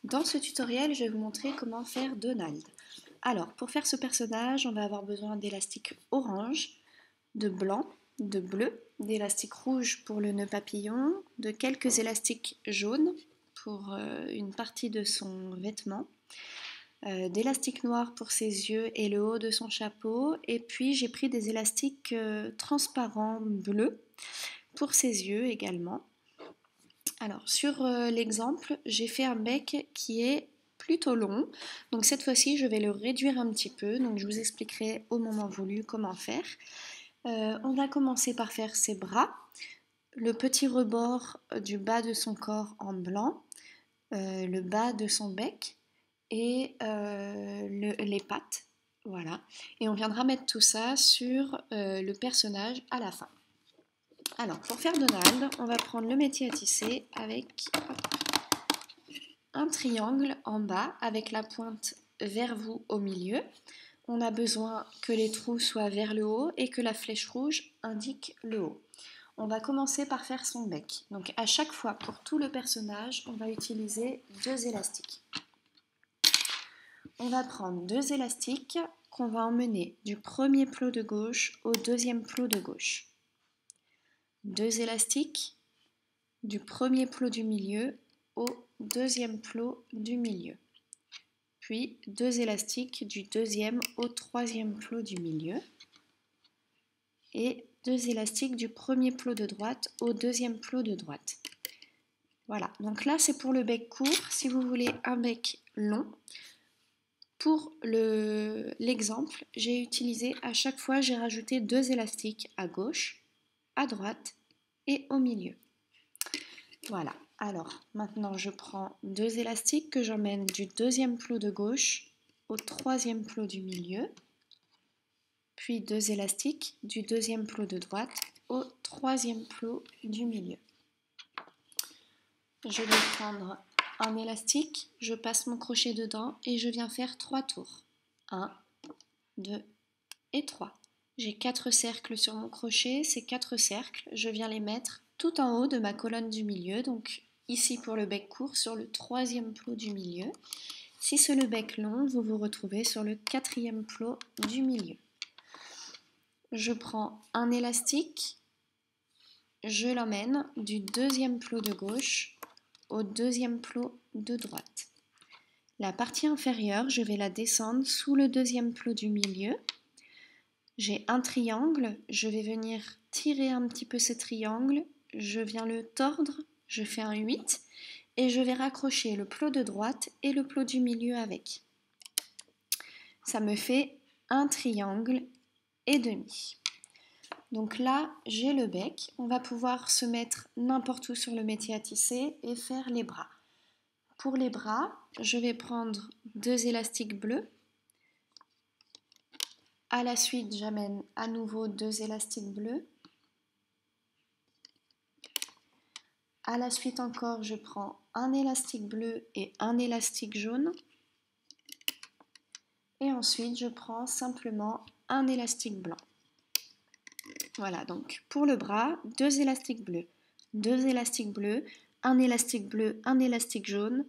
Dans ce tutoriel, je vais vous montrer comment faire Donald. Alors, pour faire ce personnage, on va avoir besoin d'élastique orange, de blanc, de bleu, d'élastique rouge pour le nœud papillon, de quelques élastiques jaunes pour une partie de son vêtement, d'élastique noir pour ses yeux et le haut de son chapeau, et puis j'ai pris des élastiques transparents bleus pour ses yeux également. Alors, sur l'exemple, j'ai fait un bec qui est plutôt long. Donc cette fois-ci, je vais le réduire un petit peu. Donc je vous expliquerai au moment voulu comment faire. On va commencer par faire ses bras. Le petit rebord du bas de son corps en blanc, le bas de son bec et les pattes. Voilà. Et on viendra mettre tout ça sur le personnage à la fin. Alors, pour faire Donald, on va prendre le métier à tisser avec un triangle en bas avec la pointe vers vous au milieu. On a besoin que les trous soient vers le haut et que la flèche rouge indique le haut. On va commencer par faire son bec. Donc à chaque fois, pour tout le personnage, on va utiliser 2 élastiques. On va prendre 2 élastiques qu'on va emmener du premier plot de gauche au deuxième plot de gauche. 2 élastiques du premier plot du milieu au deuxième plot du milieu. Puis 2 élastiques du deuxième au troisième plot du milieu. Et 2 élastiques du premier plot de droite au deuxième plot de droite. Voilà, donc là c'est pour le bec court. Si vous voulez un bec long, pour l'exemple, j'ai utilisé à chaque fois, j'ai rajouté 2 élastiques à gauche, à droite et au milieu. Voilà, alors maintenant je prends 2 élastiques que j'emmène du deuxième plot de gauche au troisième plot du milieu, puis 2 élastiques du deuxième plot de droite au troisième plot du milieu. Je vais prendre un élastique, je passe mon crochet dedans et je viens faire 3 tours. 1, 2 et 3. J'ai 4 cercles sur mon crochet, ces 4 cercles, je viens les mettre tout en haut de ma colonne du milieu, donc ici pour le bec court sur le troisième plot du milieu. Si c'est le bec long, vous vous retrouvez sur le quatrième plot du milieu. Je prends un élastique, je l'emmène du deuxième plot de gauche au deuxième plot de droite. La partie inférieure, je vais la descendre sous le deuxième plot du milieu. J'ai un triangle, je vais venir tirer un petit peu ce triangle, je viens le tordre, je fais un 8 et je vais raccrocher le plot de droite et le plot du milieu avec. Ça me fait un triangle et demi. Donc là, j'ai le bec, on va pouvoir se mettre n'importe où sur le métier à tisser et faire les bras. Pour les bras, je vais prendre 2 élastiques bleus. À la suite, j'amène à nouveau 2 élastiques bleus. À la suite encore, je prends un élastique bleu et un élastique jaune. Et ensuite, je prends simplement un élastique blanc. Voilà, donc pour le bras, 2 élastiques bleus, 2 élastiques bleus, un élastique bleu, un élastique jaune,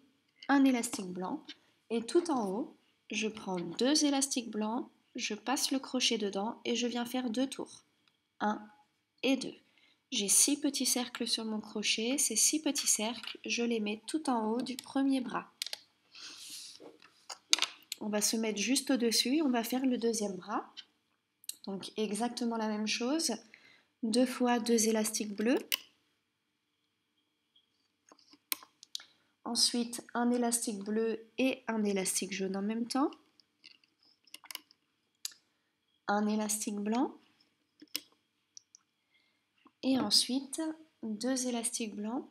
un élastique blanc. Et tout en haut, je prends 2 élastiques blancs, je passe le crochet dedans et je viens faire 2 tours. 1 et 2. J'ai 6 petits cercles sur mon crochet. Ces 6 petits cercles, je les mets tout en haut du premier bras. On va se mettre juste au-dessus et on va faire le deuxième bras. Donc exactement la même chose. 2 fois 2 élastiques bleus. Ensuite, un élastique bleu et un élastique jaune en même temps. Un élastique blanc. Et ensuite, 2 élastiques blancs.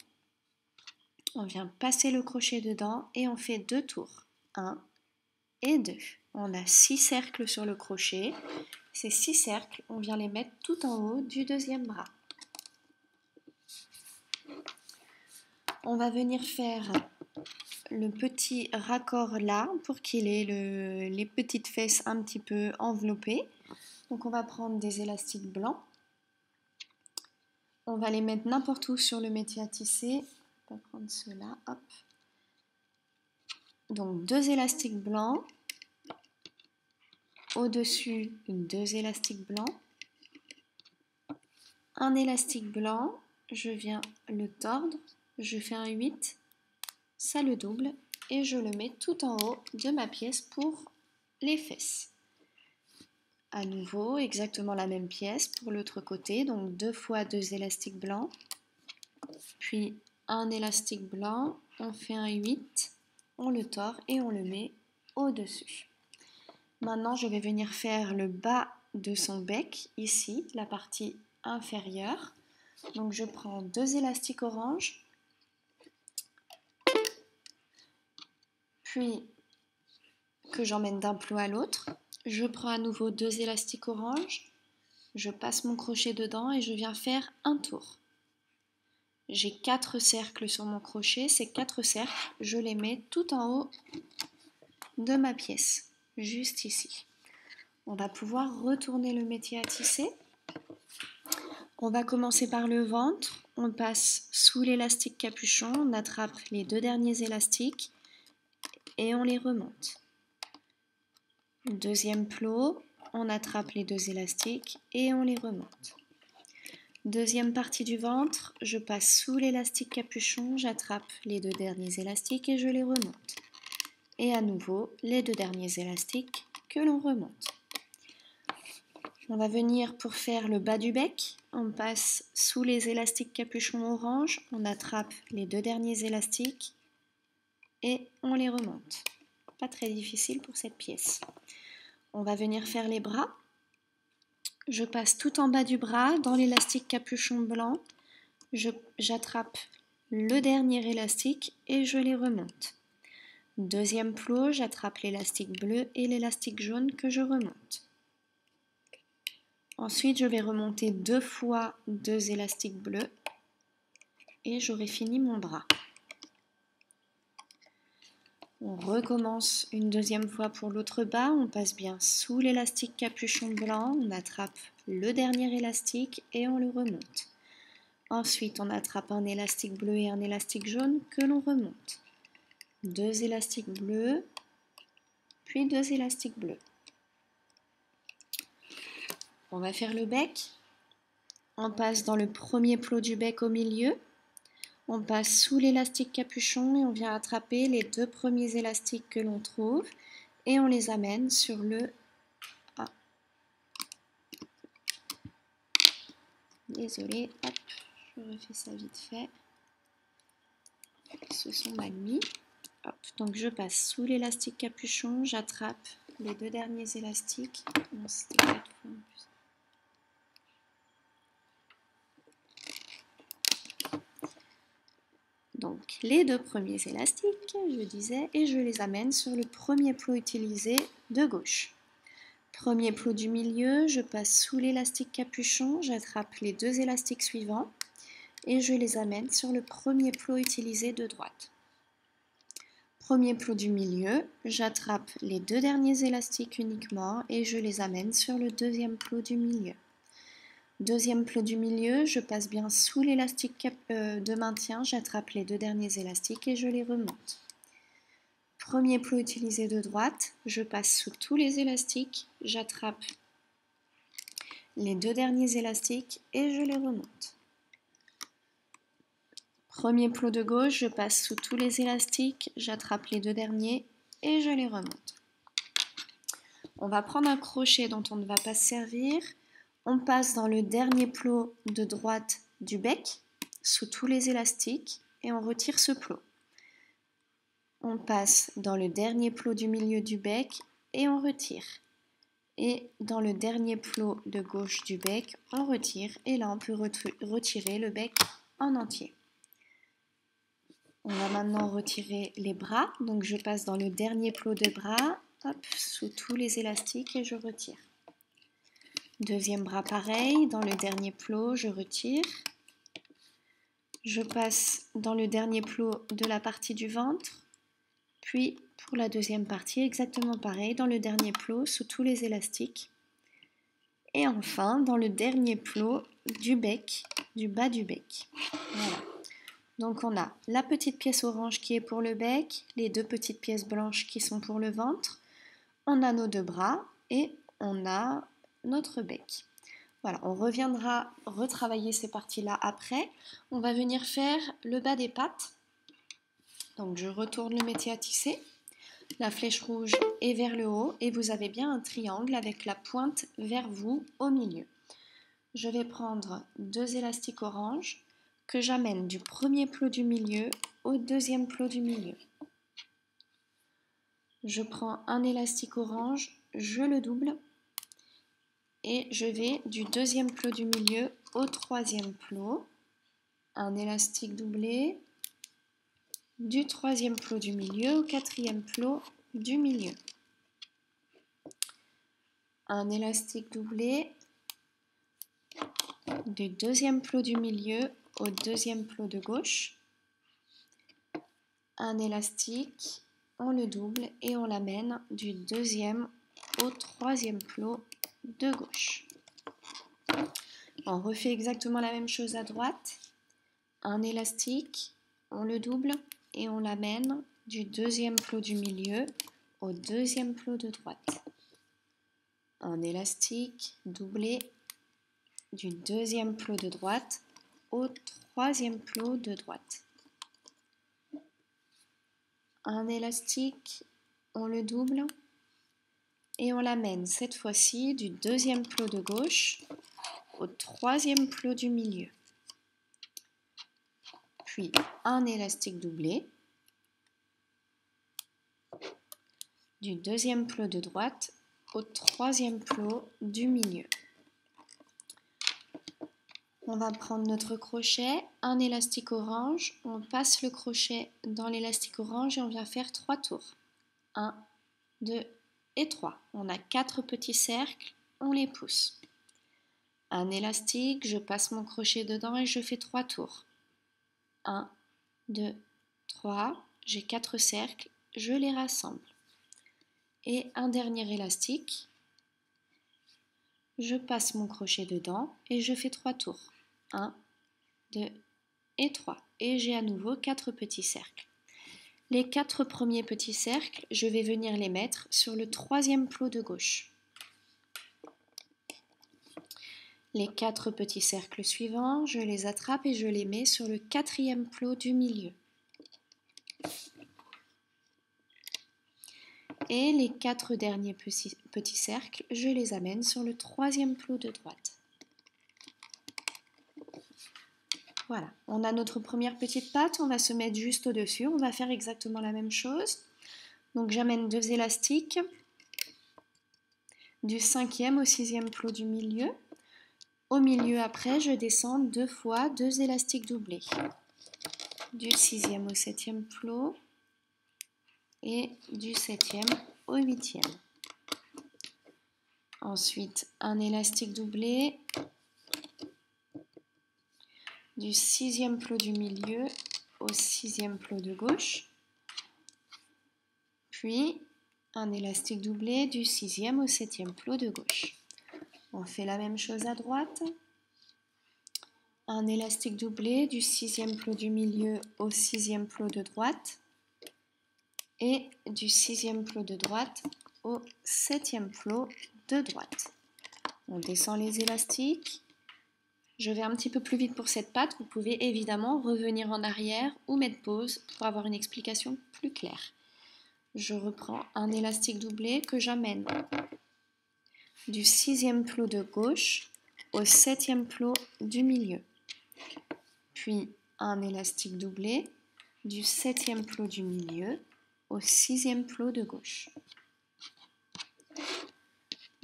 On vient passer le crochet dedans et on fait 2 tours. 1 et 2. On a 6 cercles sur le crochet. Ces 6 cercles, on vient les mettre tout en haut du deuxième bras. On va venir faire le petit raccord là pour qu'il ait les petites fesses un petit peu enveloppées. Donc on va prendre des élastiques blancs. On va les mettre n'importe où sur le métier à tisser. On va prendre ceux-là, hop. Donc 2 élastiques blancs, au-dessus 2 élastiques blancs, un élastique blanc, je viens le tordre, je fais un 8, ça le double et je le mets tout en haut de ma pièce pour les fesses. À nouveau, exactement la même pièce pour l'autre côté, donc 2 fois 2 élastiques blancs, puis un élastique blanc, on fait un 8, on le tord et on le met au-dessus. Maintenant, je vais venir faire le bas de son bec, ici, la partie inférieure. Donc, je prends 2 élastiques orange, puis que j'emmène d'un plot à l'autre. Je prends à nouveau 2 élastiques orange, je passe mon crochet dedans et je viens faire un tour. J'ai 4 cercles sur mon crochet, ces 4 cercles, je les mets tout en haut de ma pièce, juste ici. On va pouvoir retourner le métier à tisser. On va commencer par le ventre, on passe sous l'élastique capuchon, on attrape les 2 derniers élastiques et on les remonte. Deuxième plot, on attrape les 2 élastiques et on les remonte. Deuxième partie du ventre, je passe sous l'élastique capuchon, j'attrape les 2 derniers élastiques et je les remonte. Et à nouveau, les 2 derniers élastiques que l'on remonte. On va venir pour faire le bas du bec, on passe sous les élastiques capuchon orange, on attrape les 2 derniers élastiques et on les remonte. Pas très difficile pour cette pièce. On va venir faire les bras. Je passe tout en bas du bras dans l'élastique capuchon blanc, j'attrape le dernier élastique et je les remonte. Deuxième plot, j'attrape l'élastique bleu et l'élastique jaune que je remonte. Ensuite, je vais remonter 2 fois 2 élastiques bleus et j'aurai fini mon bras. On recommence une deuxième fois pour l'autre bas, on passe bien sous l'élastique capuchon blanc, on attrape le dernier élastique et on le remonte. Ensuite, on attrape un élastique bleu et un élastique jaune que l'on remonte. 2 élastiques bleus, puis 2 élastiques bleus. On va faire le bec. On passe dans le premier plot du bec au milieu. On passe sous l'élastique capuchon et on vient attraper les 2 premiers élastiques que l'on trouve et on les amène sur le... Ah. Désolée, hop, je refais ça vite fait. Ce sont mal mis. Hop, donc je passe sous l'élastique capuchon, j'attrape les 2 derniers élastiques. Non, c'était 4 fois en plus. Donc les 2 premiers élastiques, je disais, et je les amène sur le premier plot utilisé de gauche. Premier plot du milieu, je passe sous l'élastique capuchon, j'attrape les 2 élastiques suivants et je les amène sur le premier plot utilisé de droite. Premier plot du milieu, j'attrape les 2 derniers élastiques uniquement et je les amène sur le deuxième plot du milieu. Deuxième plot du milieu, je passe bien sous l'élastique de maintien, j'attrape les 2 derniers élastiques et je les remonte. Premier plot utilisé de droite, je passe sous tous les élastiques, j'attrape les 2 derniers élastiques et je les remonte. Premier plot de gauche, je passe sous tous les élastiques, j'attrape les 2 derniers et je les remonte. On va prendre un crochet dont on ne va pas se servir. On passe dans le dernier plot de droite du bec, sous tous les élastiques, et on retire ce plot. On passe dans le dernier plot du milieu du bec et on retire. Et dans le dernier plot de gauche du bec, on retire. Et là, on peut retirer le bec en entier. On va maintenant retirer les bras. Donc, je passe dans le dernier plot de bras, hop, sous tous les élastiques et je retire. Deuxième bras pareil, dans le dernier plot, je retire. Je passe dans le dernier plot de la partie du ventre. Puis pour la deuxième partie, exactement pareil, dans le dernier plot, sous tous les élastiques. Et enfin, dans le dernier plot du bec, du bas du bec. Voilà. Donc on a la petite pièce orange qui est pour le bec, les deux petites pièces blanches qui sont pour le ventre, on a nos deux bras et on a notre bec. Voilà, on reviendra retravailler ces parties-là après. On va venir faire le bas des pattes. Donc je retourne le métier à tisser. La flèche rouge est vers le haut et vous avez bien un triangle avec la pointe vers vous au milieu. Je vais prendre deux élastiques orange que j'amène du premier plot du milieu au deuxième plot du milieu. Je prends un élastique orange, je le double et je vais du deuxième plot du milieu au troisième plot. Un élastique doublé, du troisième plot du milieu au quatrième plot du milieu. Un élastique doublé, du deuxième plot du milieu au deuxième plot de gauche. Un élastique, on le double et on l'amène du deuxième au troisième plot de gauche. On refait exactement la même chose à droite. Un élastique, on le double et on l'amène du deuxième plot du milieu au deuxième plot de droite. Un élastique doublé du deuxième plot de droite au troisième plot de droite. Un élastique, on le double et on l'amène cette fois-ci du deuxième plot de gauche au troisième plot du milieu. Puis un élastique doublé du deuxième plot de droite au troisième plot du milieu. On va prendre notre crochet, un élastique orange, on passe le crochet dans l'élastique orange et on vient faire 3 tours. 1, 2 et 3. On a 4 petits cercles, on les pousse. Un élastique, je passe mon crochet dedans et je fais 3 tours. 1, 2, 3, j'ai 4 cercles, je les rassemble. Et un dernier élastique, je passe mon crochet dedans et je fais 3 tours. 1, 2 et 3. Et j'ai à nouveau 4 petits cercles. Les 4 premiers petits cercles, je vais venir les mettre sur le troisième plot de gauche. Les 4 petits cercles suivants, je les attrape et je les mets sur le quatrième plot du milieu. Et les 4 derniers petits cercles, je les amène sur le troisième plot de droite. Voilà, on a notre première petite patte, on va se mettre juste au-dessus, on va faire exactement la même chose. Donc j'amène 2 élastiques, du 5e au 6e plot du milieu. Au milieu après, je descends 2 fois 2 élastiques doublés. Du 6e au 7e plot et du 7e au 8e. Ensuite, un élastique doublé, du 6e plot du milieu au 6e plot de gauche, puis un élastique doublé du 6e au 7e plot de gauche. On fait la même chose à droite, un élastique doublé du 6e plot du milieu au 6e plot de droite et du 6e plot de droite au 7e plot de droite. On descend les élastiques. Je vais un petit peu plus vite pour cette patte, vous pouvez évidemment revenir en arrière ou mettre pause pour avoir une explication plus claire. Je reprends un élastique doublé que j'amène du 6e plot de gauche au 7e plot du milieu. Puis un élastique doublé du 7e plot du milieu au 6e plot de gauche.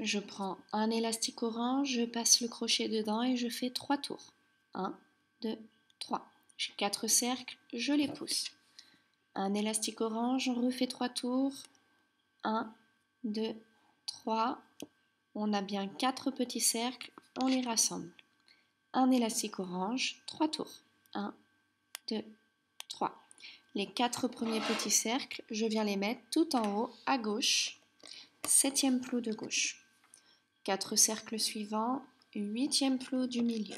Je prends un élastique orange, je passe le crochet dedans et je fais 3 tours. 1, 2, 3. J'ai 4 cercles, je les pousse. Un élastique orange, on refait 3 tours. 1, 2, 3. On a bien 4 petits cercles, on les rassemble. Un élastique orange, 3 tours. 1, 2, 3. Les 4 premiers petits cercles, je viens les mettre tout en haut à gauche, 7e plot de gauche. 4 cercles suivants, 8e plot du milieu.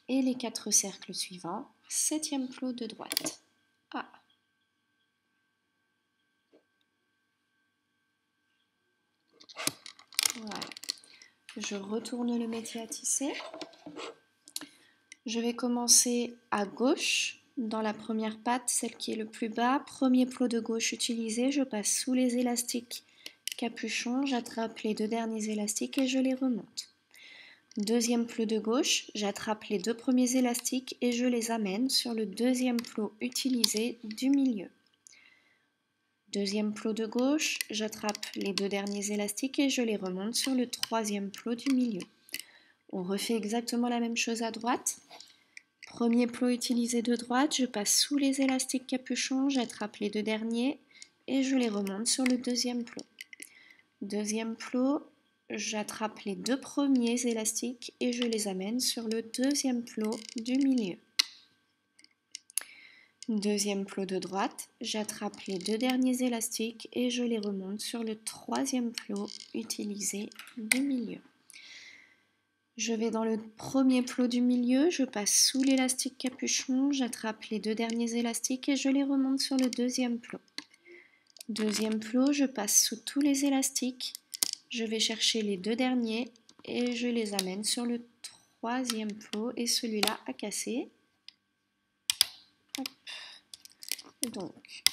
Et les 4 cercles suivants, 7e plot de droite. Ah. Voilà. Je retourne le métier à tisser. Je vais commencer à gauche, dans la première patte, celle qui est le plus bas. Premier plot de gauche utilisé, je passe sous les élastiques capuchon, j'attrape les 2 derniers élastiques et je les remonte. Deuxième plot de gauche, j'attrape les 2 premiers élastiques et je les amène sur le deuxième plot utilisé du milieu. Deuxième plot de gauche, j'attrape les 2 derniers élastiques et je les remonte sur le troisième plot du milieu. On refait exactement la même chose à droite. Premier plot utilisé de droite, je passe sous les élastiques capuchon, j'attrape les 2 derniers et je les remonte sur le deuxième plot. Deuxième plot, j'attrape les 2 premiers élastiques et je les amène sur le deuxième plot du milieu. Deuxième plot de droite, j'attrape les 2 derniers élastiques et je les remonte sur le troisième plot utilisé du milieu. Je vais dans le premier plot du milieu, je passe sous l'élastique capuchon, j'attrape les 2 derniers élastiques et je les remonte sur le deuxième plot. Deuxième plot, je passe sous tous les élastiques, je vais chercher les 2 derniers et je les amène sur le troisième plot et celui-là a cassé. Hop. Donc,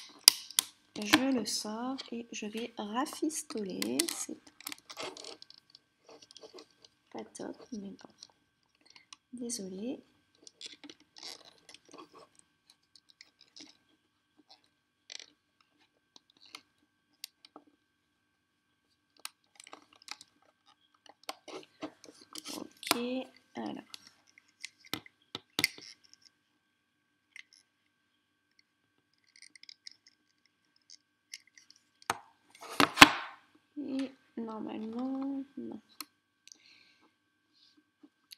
je le sors et je vais rafistoler. C'est pas top, mais bon. Désolée. Ok, alors. Et normalement, non.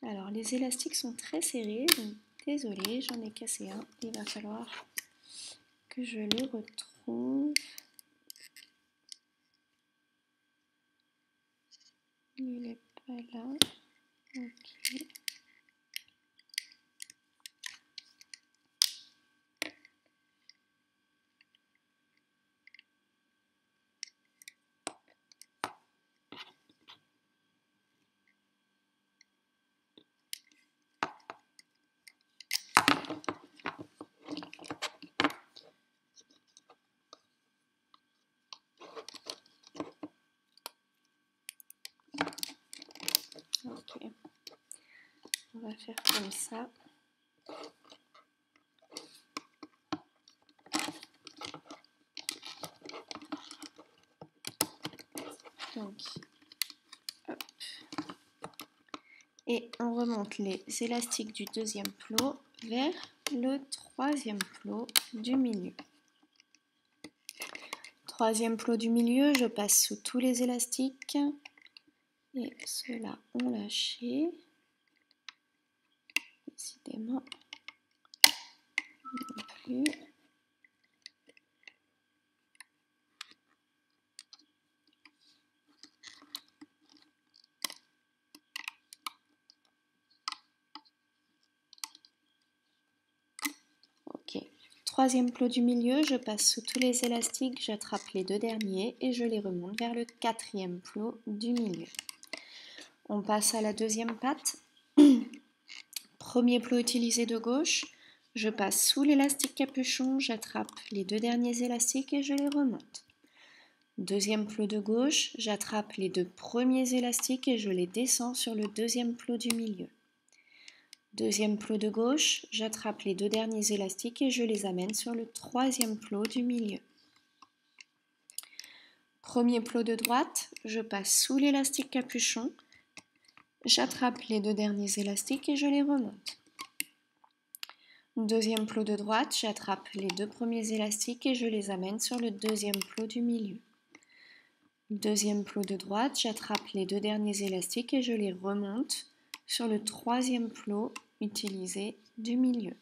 Alors, les élastiques sont très serrés, donc désolée, j'en ai cassé un. Il va falloir que je le retrouve. Il n'est pas là. Ok. Ok. On va faire comme ça. Donc, hop. Et on remonte les élastiques du deuxième plot vers le troisième plot du milieu. Troisième plot du milieu, je passe sous tous les élastiques et ceux-là ont lâché. Décidément, non plus. Ok. Troisième plot du milieu, je passe sous tous les élastiques, j'attrape les 2 derniers et je les remonte vers le quatrième plot du milieu. On passe à la deuxième patte. Premier plot utilisé de gauche, je passe sous l'élastique capuchon, j'attrape les 2 derniers élastiques et je les remonte. Deuxième plot de gauche, j'attrape les 2 premiers élastiques et je les descends sur le deuxième plot du milieu. Deuxième plot de gauche, j'attrape les 2 derniers élastiques et je les amène sur le troisième plot du milieu. Premier plot de droite, je passe sous l'élastique capuchon, j'attrape les 2 derniers élastiques et je les remonte. Deuxième plot de droite, j'attrape les 2 premiers élastiques et je les amène sur le deuxième plot du milieu. Deuxième plot de droite, j'attrape les 2 derniers élastiques et je les remonte sur le troisième plot utilisé du milieu.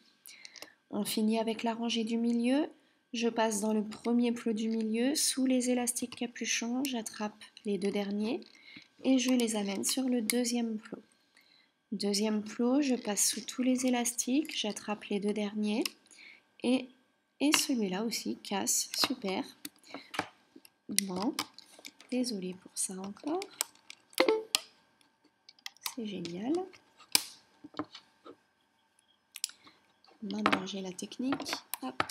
On finit avec la rangée du milieu. Je passe dans le premier plot du milieu, sous les élastiques capuchons, j'attrape les 2 derniers et je les amène sur le deuxième plot. Deuxième plot, je passe sous tous les élastiques, j'attrape les deux derniers et celui-là aussi casse, super. Bon, désolée pour ça encore. C'est génial. Maintenant j'ai la technique. Hop.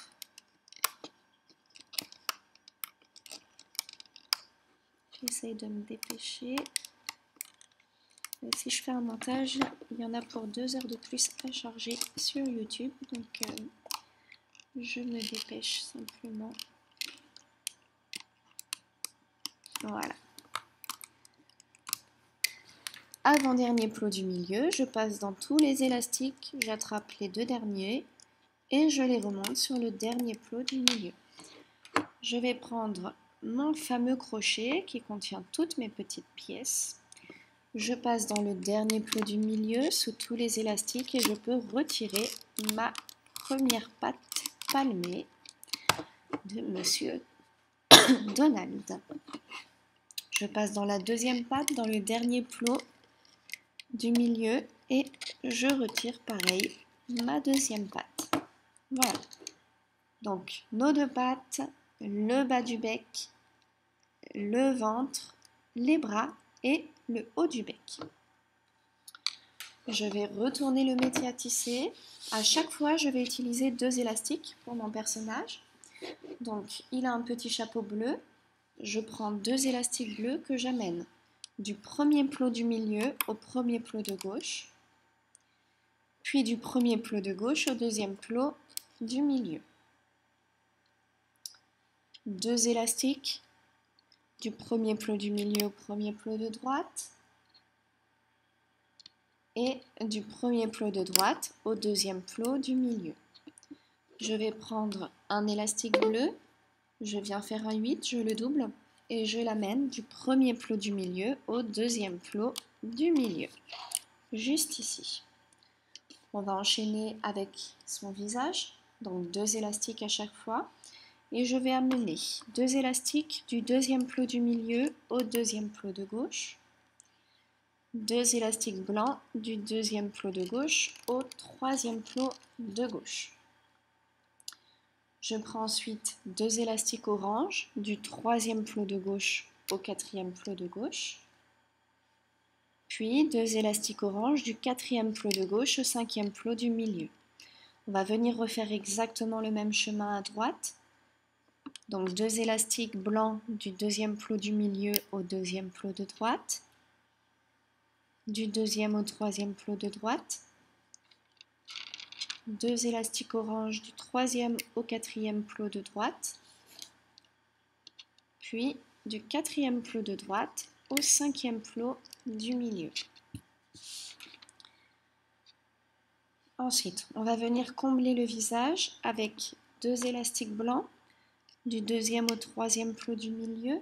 J'essaye de me dépêcher. Si je fais un montage, il y en a pour 2 heures de plus à charger sur YouTube. Donc je me dépêche simplement. Voilà. Avant-dernier plot du milieu, je passe dans tous les élastiques, j'attrape les deux derniers et je les remonte sur le dernier plot du milieu. Je vais prendre mon fameux crochet qui contient toutes mes petites pièces. Je passe dans le dernier plot du milieu sous tous les élastiques et je peux retirer ma première patte palmée de Monsieur Donald. Je passe dans la deuxième patte, dans le dernier plot du milieu et je retire pareil ma deuxième patte. Voilà. Donc nos deux pattes, le bas du bec, le ventre, les bras et le haut du bec. Je vais retourner le métier à tisser. À chaque fois, je vais utiliser 2 élastiques pour mon personnage. Donc, il a un petit chapeau bleu. Je prends 2 élastiques bleus que j'amène du premier plot du milieu au premier plot de gauche, puis du premier plot de gauche au deuxième plot du milieu. 2 élastiques du premier plot du milieu au premier plot de droite et du premier plot de droite au deuxième plot du milieu. Je vais prendre un élastique bleu, je viens faire un 8, je le double et je l'amène du premier plot du milieu au deuxième plot du milieu, juste ici. On va enchaîner avec son visage, donc 2 élastiques à chaque fois. Et je vais amener 2 élastiques du deuxième plot du milieu au deuxième plot de gauche. 2 élastiques blancs du deuxième plot de gauche au troisième plot de gauche. Je prends ensuite 2 élastiques orange du troisième plot de gauche au quatrième plot de gauche. Puis 2 élastiques orange du quatrième plot de gauche au cinquième plot du milieu. On va venir refaire exactement le même chemin à droite. Donc 2 élastiques blancs du deuxième plot du milieu au deuxième plot de droite. Du deuxième au troisième plot de droite. 2 élastiques orange du troisième au quatrième plot de droite. Puis du quatrième plot de droite au cinquième plot du milieu. Ensuite, on va venir combler le visage avec 2 élastiques blancs du deuxième au troisième plot du milieu,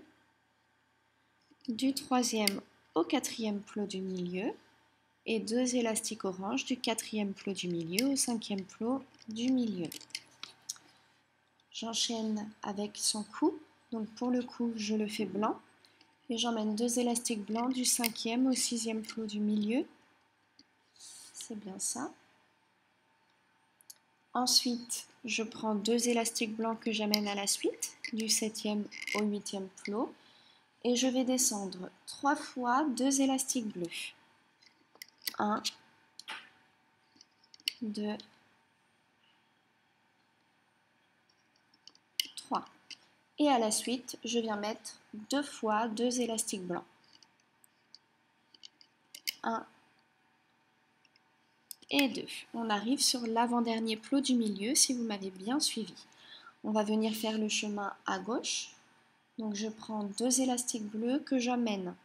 du troisième au quatrième plot du milieu et 2 élastiques orange du quatrième plot du milieu au cinquième plot du milieu. J'enchaîne avec son cou, donc pour le cou je le fais blanc et j'emmène 2 élastiques blancs du cinquième au sixième plot du milieu, c'est bien ça. Ensuite, je prends 2 élastiques blancs que j'amène à la suite, du 7e au 8e plot, et je vais descendre 3 fois 2 élastiques bleus. 1, 2, 3. Et à la suite, je viens mettre 2 fois 2 élastiques blancs. 1 et 2. On arrive sur l'avant-dernier plot du milieu, si vous m'avez bien suivi. On va venir faire le chemin à gauche. Donc je prends 2 élastiques bleus que j'emmène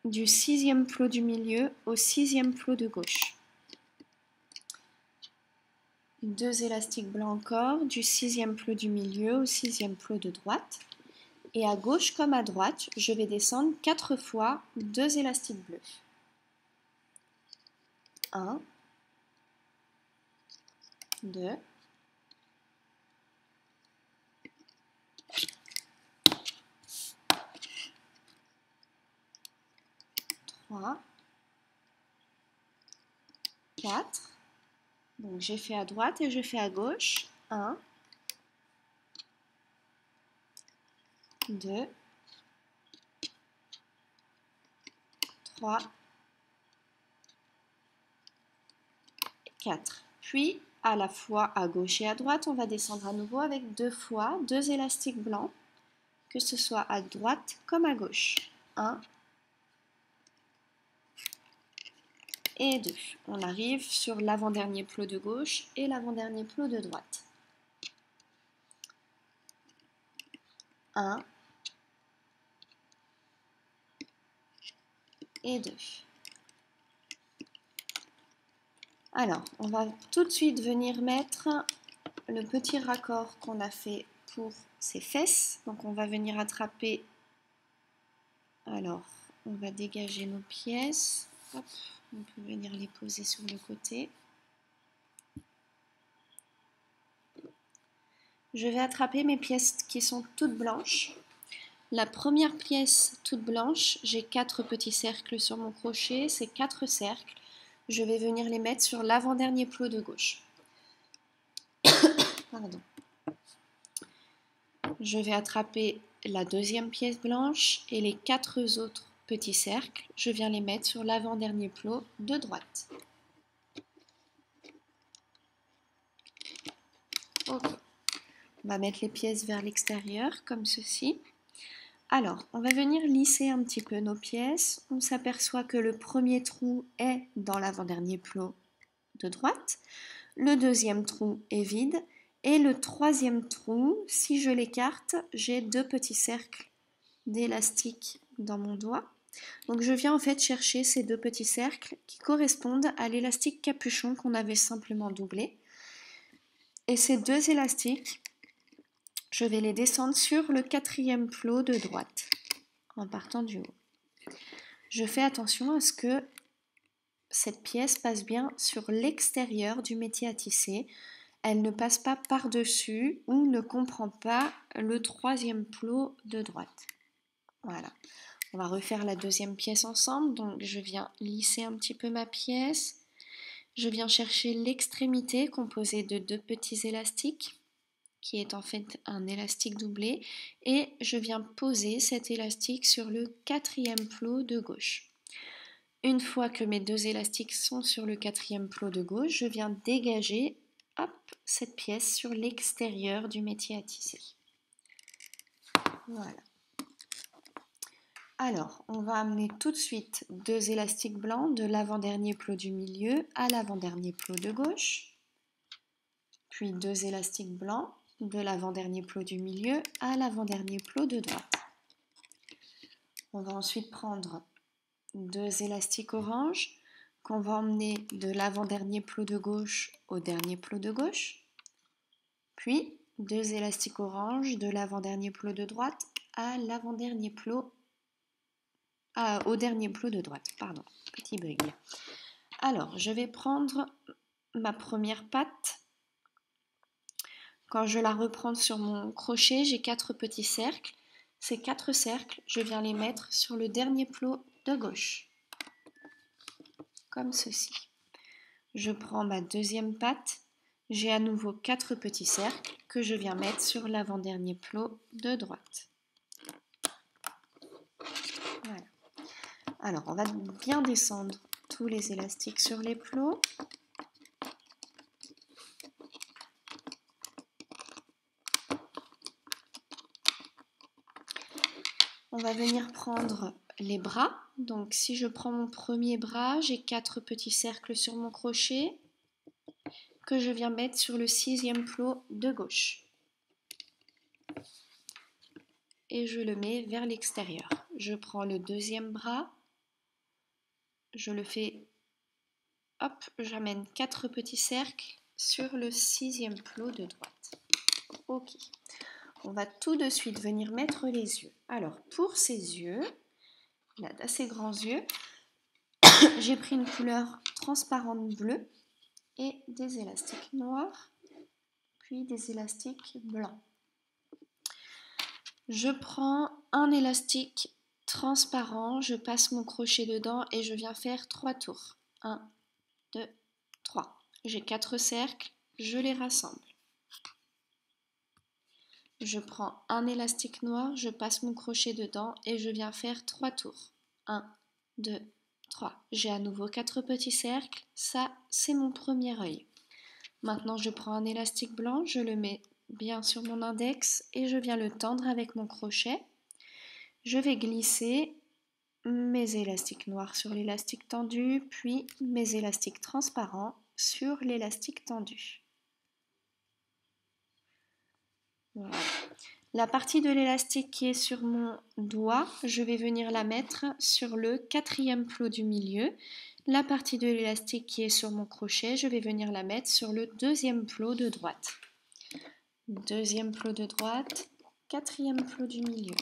du 6e plot du milieu au 6e plot de gauche. 2 élastiques blancs encore, du 6e plot du milieu au 6e plot de droite. Et à gauche comme à droite, je vais descendre 4 fois 2 élastiques bleus. 1, 2, 3, 4. Donc j'ai fait à droite et je fais à gauche. 1, 2, 3, 4. Puis à la fois à gauche et à droite, on va descendre à nouveau avec 2 fois 2 élastiques blancs, que ce soit à droite comme à gauche. 1 et 2. On arrive sur l'avant-dernier plot de gauche et l'avant-dernier plot de droite. 1 et 2. Alors, on va tout de suite venir mettre le petit raccord qu'on a fait pour ces fesses. Donc, on va venir attraper. Alors, on va dégager nos pièces. Hop, on peut venir les poser sur le côté. Je vais attraper mes pièces qui sont toutes blanches. La première pièce toute blanche, j'ai 4 petits cercles sur mon crochet, c'est 4 cercles. Je vais venir les mettre sur l'avant-dernier plot de gauche. Pardon. Je vais attraper la deuxième pièce blanche et les 4 autres petits cercles. Je viens les mettre sur l'avant-dernier plot de droite. Ok. On va mettre les pièces vers l'extérieur comme ceci. Alors, on va venir lisser un petit peu nos pièces. On s'aperçoit que le premier trou est dans l'avant-dernier plot de droite. Le deuxième trou est vide. Et le troisième trou, si je l'écarte, j'ai 2 petits cercles d'élastique dans mon doigt. Donc je viens en fait chercher ces 2 petits cercles qui correspondent à l'élastique capuchon qu'on avait simplement doublé. Et ces 2 élastiques, je vais les descendre sur le 4e plot de droite en partant du haut. Je fais attention à ce que cette pièce passe bien sur l'extérieur du métier à tisser. Elle ne passe pas par-dessus ou ne comprend pas le 3e plot de droite. Voilà. On va refaire la deuxième pièce ensemble. Donc je viens lisser un petit peu ma pièce. Je viens chercher l'extrémité composée de 2 petits élastiques, qui est en fait un élastique doublé, et je viens poser cet élastique sur le 4e plot de gauche. Une fois que mes 2 élastiques sont sur le 4e plot de gauche, je viens dégager cette pièce sur l'extérieur du métier à tisser. Voilà. Alors, on va amener tout de suite 2 élastiques blancs de l'avant-dernier plot du milieu à l'avant-dernier plot de gauche, puis 2 élastiques blancs de l'avant-dernier plot du milieu à l'avant-dernier plot de droite. On va ensuite prendre 2 élastiques orange qu'on va emmener de l'avant-dernier plot de gauche au dernier plot de gauche, puis 2 élastiques orange de l'avant-dernier plot de droite à l'avant-dernier plot au dernier plot de droite, pardon, petit bug. Alors, je vais prendre ma première patte. Quand je la reprends sur mon crochet, j'ai 4 petits cercles. Ces 4 cercles, je viens les mettre sur le dernier plot de gauche, comme ceci. Je prends ma deuxième patte. J'ai à nouveau 4 petits cercles que je viens mettre sur l'avant-dernier plot de droite. Voilà. Alors, on va bien descendre tous les élastiques sur les plots. On va venir prendre les bras. Donc, si je prends mon premier bras, j'ai 4 petits cercles sur mon crochet que je viens mettre sur le 6e plot de gauche. Et je le mets vers l'extérieur. Je prends le deuxième bras. Je le fais, hop, j'amène 4 petits cercles sur le 6e plot de droite. Ok, on va tout de suite venir mettre les yeux. Alors, pour ces yeux, il a d'assez grands yeux, j'ai pris une couleur transparente bleue et des élastiques noirs, puis des élastiques blancs. Je prends un élastique transparent, je passe mon crochet dedans et je viens faire 3 tours. 1, 2, 3. J'ai 4 cercles, je les rassemble. Je prends un élastique noir, je passe mon crochet dedans et je viens faire 3 tours. 1, 2, 3. J'ai à nouveau 4 petits cercles, ça c'est mon premier œil. Maintenant je prends un élastique blanc, je le mets bien sur mon index et je viens le tendre avec mon crochet. Je vais glisser mes élastiques noirs sur l'élastique tendu, puis mes élastiques transparents sur l'élastique tendu. Voilà. La partie de l'élastique qui est sur mon doigt, je vais venir la mettre sur le 4e plot du milieu. La partie de l'élastique qui est sur mon crochet, je vais venir la mettre sur le 2e plot de droite. 2e plot de droite, 4e plot du milieu.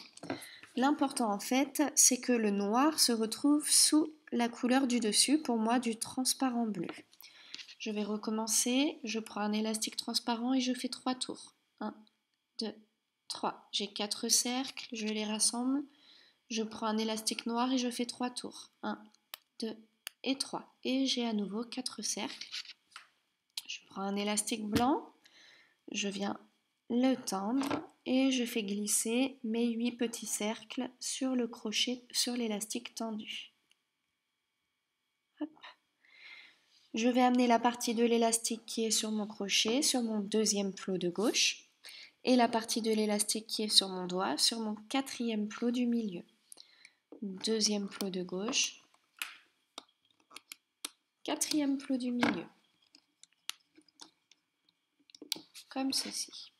L'important en fait, c'est que le noir se retrouve sous la couleur du dessus, pour moi du transparent bleu. Je vais recommencer, je prends un élastique transparent et je fais 3 tours. 1, 2, 3. J'ai 4 cercles, je les rassemble. Je prends un élastique noir et je fais 3 tours. 1, 2 et 3. Et j'ai à nouveau 4 cercles. Je prends un élastique blanc, je viens le tendre et je fais glisser mes 8 petits cercles sur le crochet, sur l'élastique tendu. Hop. Je vais amener la partie de l'élastique qui est sur mon crochet, sur mon 2e plot de gauche, et la partie de l'élastique qui est sur mon doigt, sur mon 4e plot du milieu. 2e plot de gauche, 4e plot du milieu. Comme ceci.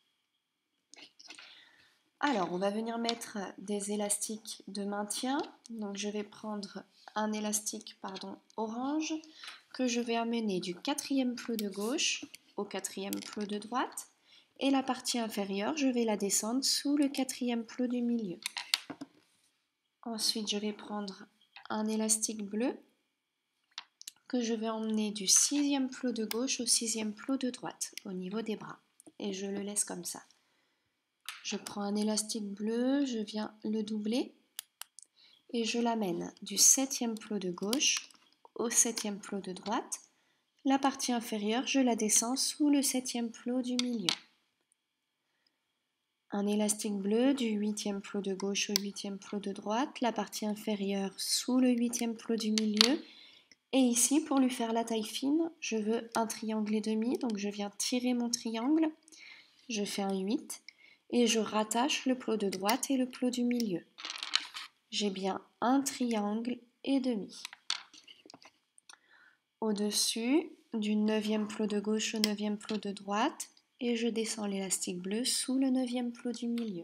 Alors, on va venir mettre des élastiques de maintien. Donc, je vais prendre un élastique orange que je vais amener du 4e plot de gauche au 4e plot de droite. Et la partie inférieure, je vais la descendre sous le 4e plot du milieu. Ensuite, je vais prendre un élastique bleu que je vais emmener du 6e plot de gauche au 6e plot de droite, au niveau des bras. Et je le laisse comme ça. Je prends un élastique bleu, je viens le doubler et je l'amène du 7e plot de gauche au 7e plot de droite. La partie inférieure, je la descends sous le 7e plot du milieu. Un élastique bleu du 8e plot de gauche au 8e plot de droite, la partie inférieure sous le 8e plot du milieu. Et ici, pour lui faire la taille fine, je veux un triangle et demi, donc je viens tirer mon triangle, je fais un 8 et je rattache le plot de droite et le plot du milieu. J'ai bien un triangle et demi. Au-dessus, du 9e plot de gauche au 9e plot de droite, et je descends l'élastique bleu sous le 9e plot du milieu.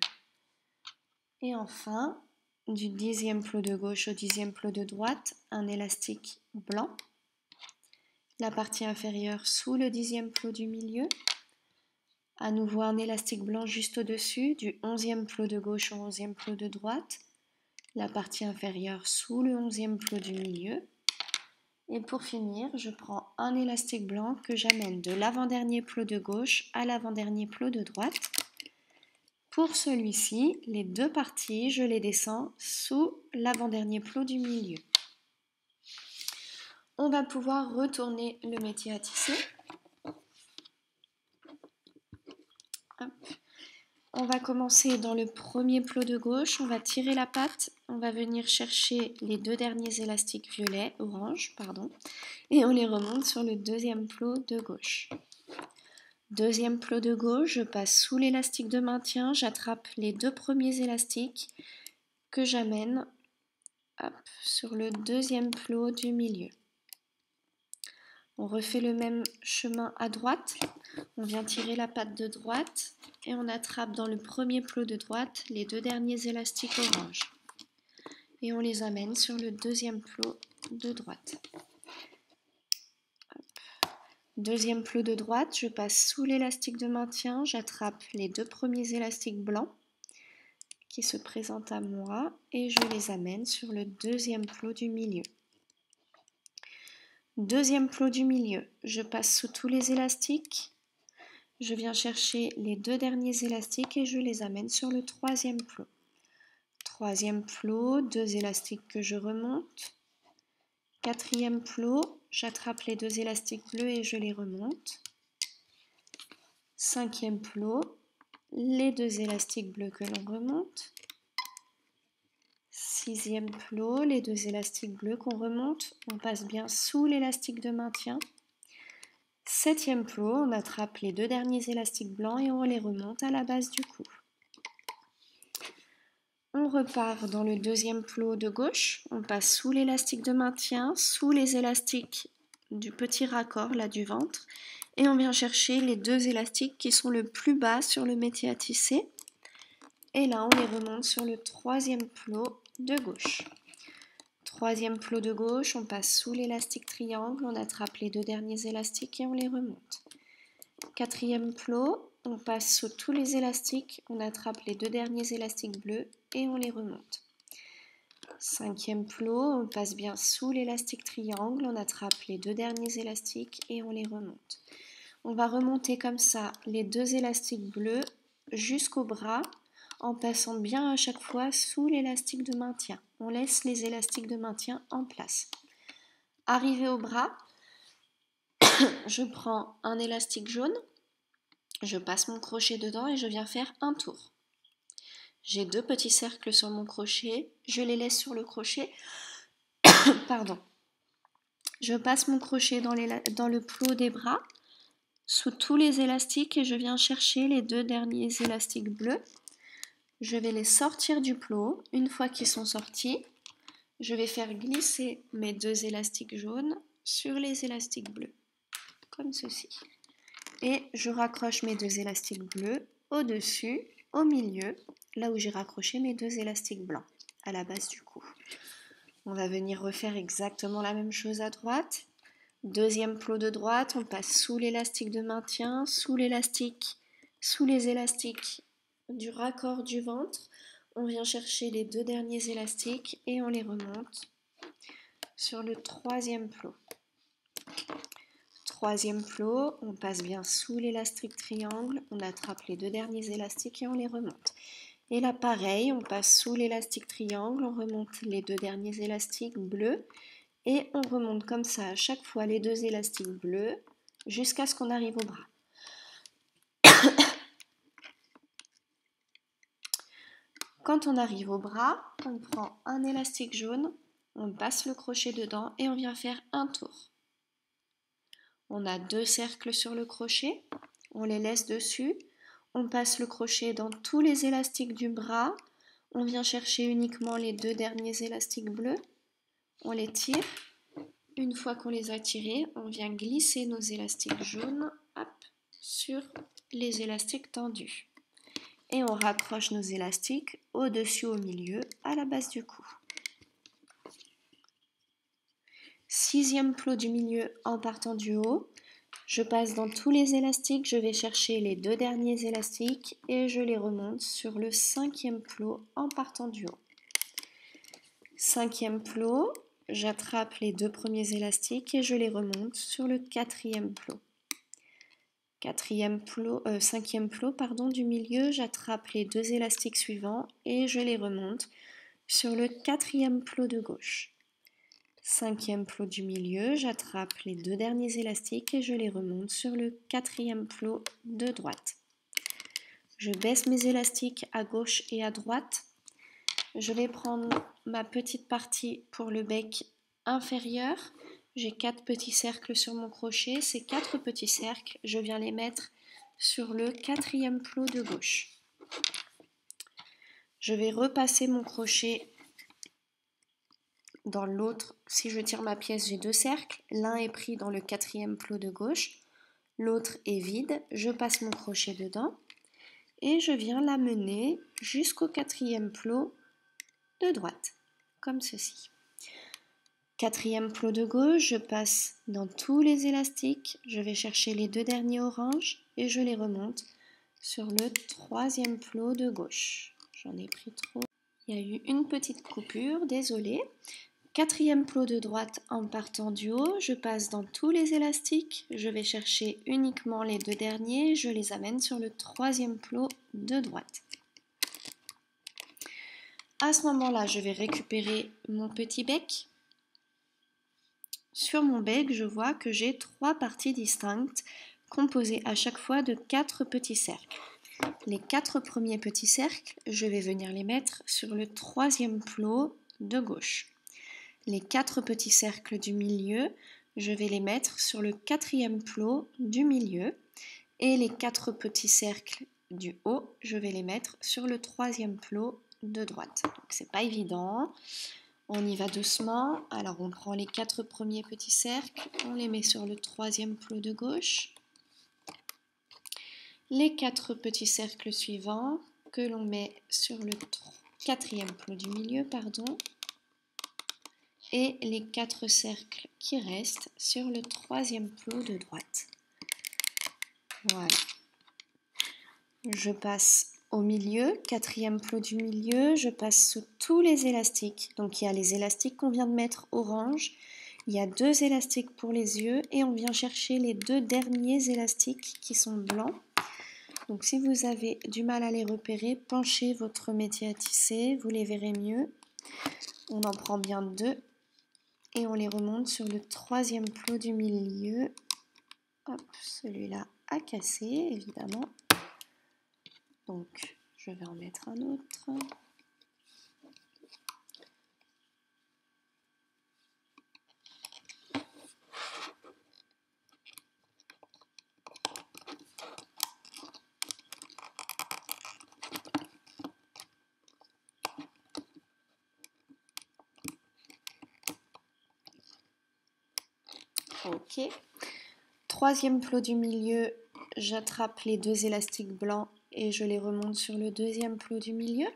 Et enfin, du 10e plot de gauche au 10e plot de droite, un élastique blanc. La partie inférieure sous le 10e plot du milieu. À nouveau un élastique blanc juste au-dessus, du 11e plot de gauche au 11e plot de droite. La partie inférieure sous le 11e plot du milieu. Et pour finir, je prends un élastique blanc que j'amène de l'avant-dernier plot de gauche à l'avant-dernier plot de droite. Pour celui-ci, les deux parties, je les descends sous l'avant-dernier plot du milieu. On va pouvoir retourner le métier à tisser. Hop. On va commencer dans le premier plot de gauche, on va tirer la patte, on va venir chercher les deux derniers élastiques orange, et on les remonte sur le deuxième plot de gauche. Deuxième plot de gauche, je passe sous l'élastique de maintien, j'attrape les deux premiers élastiques que j'amène sur le deuxième plot du milieu. On refait le même chemin à droite, on vient tirer la patte de droite et on attrape dans le premier plot de droite les deux derniers élastiques orange. Et on les amène sur le deuxième plot de droite. Deuxième plot de droite, je passe sous l'élastique de maintien, j'attrape les deux premiers élastiques blancs qui se présentent à moi et je les amène sur le deuxième plot du milieu. Deuxième plot du milieu, je passe sous tous les élastiques, je viens chercher les deux derniers élastiques et je les amène sur le troisième plot. Troisième plot, 2 élastiques que je remonte. Quatrième plot, j'attrape les 2 élastiques bleus et je les remonte. Cinquième plot, les 2 élastiques bleus que l'on remonte. Sixième plot, les 2 élastiques bleus qu'on remonte. On passe bien sous l'élastique de maintien. Septième plot, on attrape les 2 derniers élastiques blancs et on les remonte à la base du cou. On repart dans le deuxième plot de gauche, on passe sous l'élastique de maintien, sous les élastiques du petit raccord là du ventre et on vient chercher les 2 élastiques qui sont le plus bas sur le métier à tisser et là on les remonte sur le troisième plot de gauche. Troisième plot de gauche, on passe sous l'élastique triangle, on attrape les 2 derniers élastiques et on les remonte. Quatrième plot, on passe sous tous les élastiques, on attrape les 2 derniers élastiques bleus et on les remonte. Cinquième plot, on passe bien sous l'élastique triangle, on attrape les 2 derniers élastiques et on les remonte. On va remonter comme ça les 2 élastiques bleus jusqu'au bras en passant bien à chaque fois sous l'élastique de maintien. On laisse les élastiques de maintien en place. Arrivé au bras, je prends un élastique jaune, je passe mon crochet dedans et je viens faire un tour. J'ai 2 petits cercles sur mon crochet, je les laisse sur le crochet, pardon. Je passe mon crochet dans le plot des bras, sous tous les élastiques et je viens chercher les 2 derniers élastiques bleus. Je vais les sortir du plot. Une fois qu'ils sont sortis, je vais faire glisser mes 2 élastiques jaunes sur les élastiques bleus, comme ceci. Et je raccroche mes 2 élastiques bleus au-dessus, au milieu, là où j'ai raccroché mes 2 élastiques blancs, à la base du cou. On va venir refaire exactement la même chose à droite. Deuxième plot de droite, on passe sous l'élastique de maintien, sous les élastiques du raccord du ventre. On vient chercher les 2 derniers élastiques et on les remonte sur le troisième plot. Troisième plot, on passe bien sous l'élastique triangle, on attrape les 2 derniers élastiques et on les remonte. Et là pareil, on passe sous l'élastique triangle, on remonte les 2 derniers élastiques bleus et on remonte comme ça à chaque fois les 2 élastiques bleus jusqu'à ce qu'on arrive au bras. Quand on arrive au bras, on prend un élastique jaune, on passe le crochet dedans et on vient faire un tour. On a 2 cercles sur le crochet, on les laisse dessus, on passe le crochet dans tous les élastiques du bras, on vient chercher uniquement les 2 derniers élastiques bleus, on les tire. Une fois qu'on les a tirés, on vient glisser nos élastiques jaunes sur les élastiques tendus. Et on raccroche nos élastiques au-dessus, au milieu, à la base du cou. Sixième plot du milieu en partant du haut. Je passe dans tous les élastiques, je vais chercher les 2 derniers élastiques et je les remonte sur le cinquième plot en partant du haut. Cinquième plot, j'attrape les 2 premiers élastiques et je les remonte sur le quatrième plot. Cinquième plot du milieu, j'attrape les 2 élastiques suivants et je les remonte sur le quatrième plot de gauche. Cinquième plot du milieu, j'attrape les 2 derniers élastiques et je les remonte sur le quatrième plot de droite. Je baisse mes élastiques à gauche et à droite. Je vais prendre ma petite partie pour le bec inférieur. J'ai 4 petits cercles sur mon crochet. Ces 4 petits cercles, je viens les mettre sur le quatrième plot de gauche. Je vais repasser mon crochet dans l'autre. Si je tire ma pièce, j'ai 2 cercles. L'un est pris dans le quatrième plot de gauche. L'autre est vide. Je passe mon crochet dedans. Et je viens l'amener jusqu'au quatrième plot de droite, comme ceci. Quatrième plot de gauche, je passe dans tous les élastiques, je vais chercher les 2 derniers oranges et je les remonte sur le troisième plot de gauche. J'en ai pris trop. Il y a eu une petite coupure, désolée. Quatrième plot de droite en partant du haut, je passe dans tous les élastiques, je vais chercher uniquement les 2 derniers, je les amène sur le troisième plot de droite. À ce moment-là, je vais récupérer mon petit bec. Sur mon bec, je vois que j'ai 3 parties distinctes composées à chaque fois de 4 petits cercles. Les 4 premiers petits cercles, je vais venir les mettre sur le 3e plot de gauche. Les 4 petits cercles du milieu, je vais les mettre sur le 4e plot du milieu. Et les 4 petits cercles du haut, je vais les mettre sur le 3e plot de droite. Donc c'est pas évident. On y va doucement. Alors on prend les 4 premiers petits cercles, on les met sur le 3e plot de gauche. Les 4 petits cercles suivants que l'on met sur le 4e plot du milieu, et les 4 cercles qui restent sur le 3e plot de droite. Voilà. Je passe au milieu, 4e plot du milieu, je passe sous tous les élastiques. Donc il y a les élastiques qu'on vient de mettre orange, il y a 2 élastiques pour les yeux et on vient chercher les 2 derniers élastiques qui sont blancs. Donc si vous avez du mal à les repérer, penchez votre métier à tisser, vous les verrez mieux. On en prend bien 2 et on les remonte sur le 3e plot du milieu. Hop, celui-là a cassé évidemment. Donc je vais en mettre un autre. Ok. 3e plot du milieu, j'attrape les 2 élastiques blancs et je les remonte sur le 2e plot du milieu.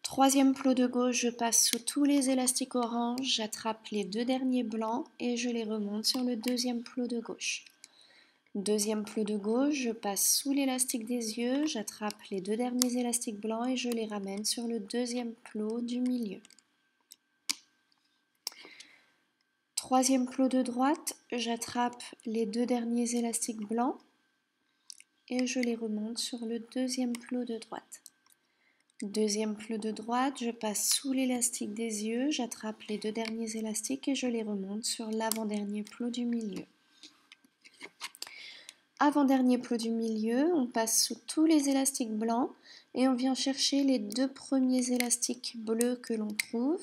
3e plot de gauche, je passe sous tous les élastiques orange, j'attrape les 2 derniers blancs et je les remonte sur le 2e plot de gauche. 2e plot de gauche, je passe sous l'élastique des yeux, j'attrape les 2 derniers élastiques blancs et je les ramène sur le 2e plot du milieu. 3e plot de droite, j'attrape les 2 derniers élastiques blancs et je les remonte sur le 2e plot de droite. 2e plot de droite, je passe sous l'élastique des yeux, j'attrape les 2 derniers élastiques et je les remonte sur l'avant-dernier plot du milieu. Avant-dernier plot du milieu, on passe sous tous les élastiques blancs et on vient chercher les 2 premiers élastiques bleus que l'on trouve.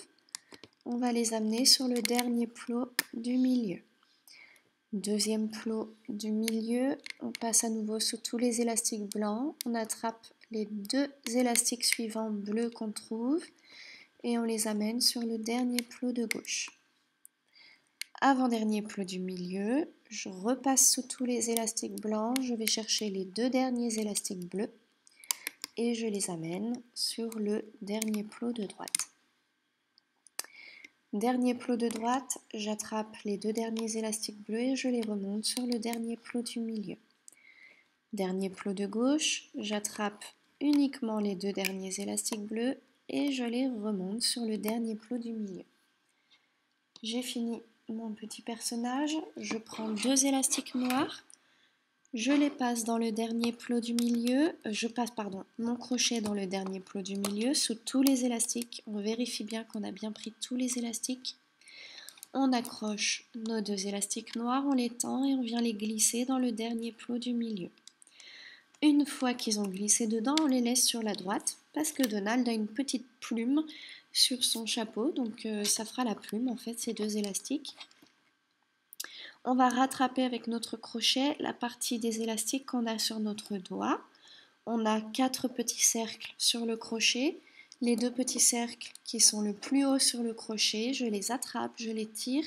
On va les amener sur le dernier plot du milieu. 2e plot du milieu, on passe à nouveau sous tous les élastiques blancs, on attrape les 2 élastiques suivants bleus qu'on trouve et on les amène sur le dernier plot de gauche. Avant-dernier plot du milieu, je repasse sous tous les élastiques blancs, je vais chercher les 2 derniers élastiques bleus et je les amène sur le dernier plot de droite. Dernier plot de droite, j'attrape les 2 derniers élastiques bleus et je les remonte sur le dernier plot du milieu. Dernier plot de gauche, j'attrape uniquement les 2 derniers élastiques bleus et je les remonte sur le dernier plot du milieu. J'ai fini mon petit personnage, je prends 2 élastiques noirs, je les passe dans le dernier plot du milieu, mon crochet dans le dernier plot du milieu sous tous les élastiques. On vérifie bien qu'on a bien pris tous les élastiques. On accroche nos 2 élastiques noirs, on les tend et on vient les glisser dans le dernier plot du milieu. Une fois qu'ils ont glissé dedans, on les laisse sur la droite parce que Donald a une petite plume sur son chapeau, donc ça fera la plume en fait, ces 2 élastiques. On va rattraper avec notre crochet la partie des élastiques qu'on a sur notre doigt. On a 4 petits cercles sur le crochet. Les 2 petits cercles qui sont le plus haut sur le crochet, je les attrape, je les tire,